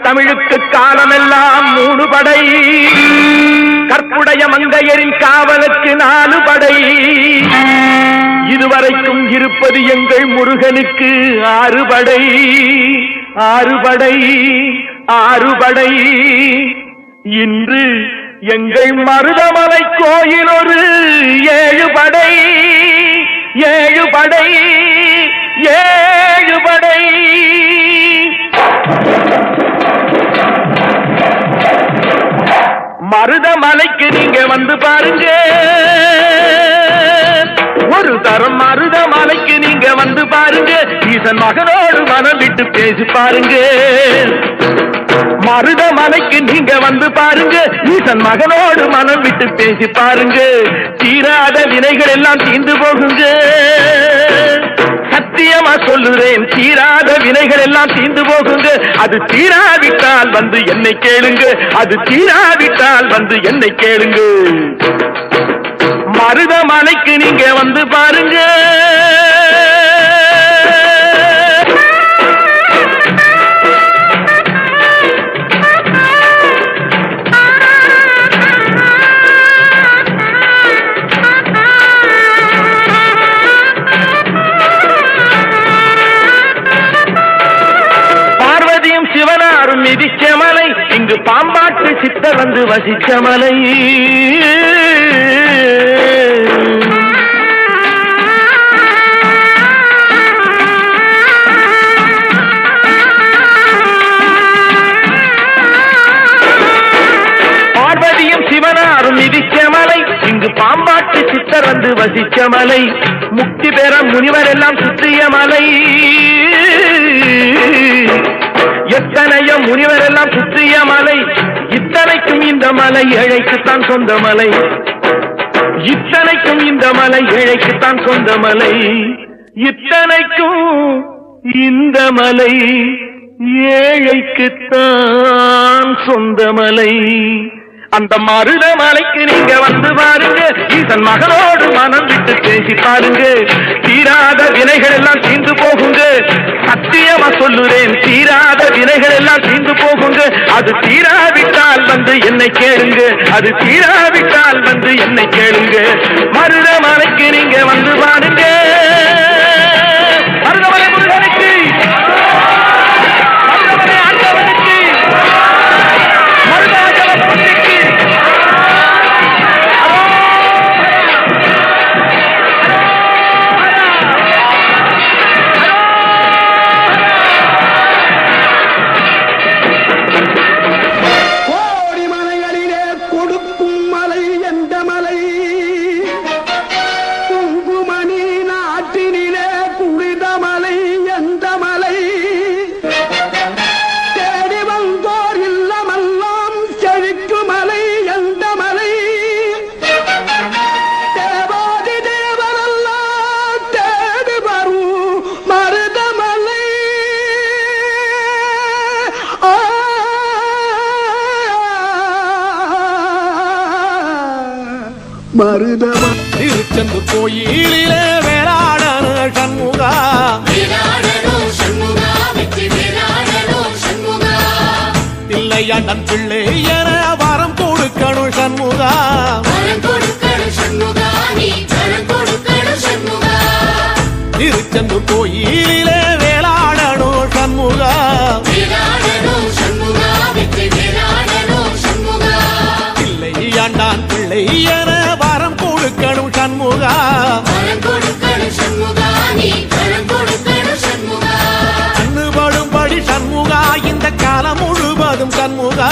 தமிழுக்கு காலமெல்லாம் 3 படை, கற்புடைய மங்கையரின் காவலுக்கு 4 படை, இதுவரைக்கும் இருப்பது எங்கள் முருகனுக்கு 6 படை. 6 படை, 6 படை. இன்று எங்கள் மருதமலை கோயில் ஒரு 7 படை. 7 படை, 7 படை. மருதமலைக்கு நீங்க வந்து பாருங்க, ஒரு தரம் மருதமலைக்கு நீங்க வந்து பாருங்க, ஈசன் மகனோடு மனம் விட்டு பேசி பாருங்க. மருதமலைக்கு நீங்க வந்து பாருங்க, ஈசன் மகனோடு மனம் விட்டு பேசி பாருங்க. தீராத வினைகள் எல்லாம் தீர்ந்து போகுங்க, சத்தியமா சொல்லுறேன், தீராத வினைகள் எல்லாம் தீர்ந்து போகுங்க. அது தீராவிட்டால் வந்து என்னை கேளுங்க, அது தீராவிட்டால் வந்து என்னை கேளுங்க. மருதமலைக்கு நீங்க வந்து பாருங்க. சிவனாரும் மிதிச்ச மலை, இங்கு பாம்பாட்டு சித்தர் வந்து வசிச்ச மலை. பார்வதியும் சிவனாரும் மிதிச்ச மலை, இங்கு பாம்பாட்டு சித்தர் வந்து வசிச்ச மலை. முக்தி பெற முனிவர் எல்லாம் சுற்றிய மலை. எத்தனையோ முனிவர் எல்லாம் சுற்றிய மலை, இத்தனைக்கும் இந்த மலை ஏழைக்குத்தான் சொந்த மலை. இத்தனைக்கும் இந்த மலை ஏழைக்குத்தான் சொந்த மலை. இத்தனைக்கும் இந்த மலை ஏழைக்குத்தான் சொந்த மலை. அந்த மருதமலைக்கு நீங்க வந்து பாருங்க, ஈசன் மகனோடு மனம் விட்டு பேசி பாருங்க. தீராத வினைகள் எல்லாம் தீர்ந்து போகுங்க, சத்தியமா சொல்லுறேன், தீராத வினைகள் எல்லாம் தீர்ந்து போகுங்க. அது தீராவிட்டால் வந்து என்னை கேளுங்க, அது தீராவிட்டால் வந்து என்னை கேளுங்க. மருதமலைக்கு நீங்க வந்து பாருங்க. மருதமலை முருகனுக்கு, மருதமலை ஆண்டவனுக்கு, மருதாச்சலபதிக்கு. மருதம திருச்செந்து கோயிலிலே வேளாடன சண்முகா, தில்லையாண்டன் பிள்ளை என வரம் கொடுக்கணும் சண்முகா. திருச்செந்து கோயிலிலே வேளாடணும் சண்முகா, தில்லையாண்டான் பிள்ளை என வரம் கொடுக்கணும் சண்முகா. கண்ணுபடும்படி சண்முகா, இந்த காலம் முழுவதும் சண்முகா.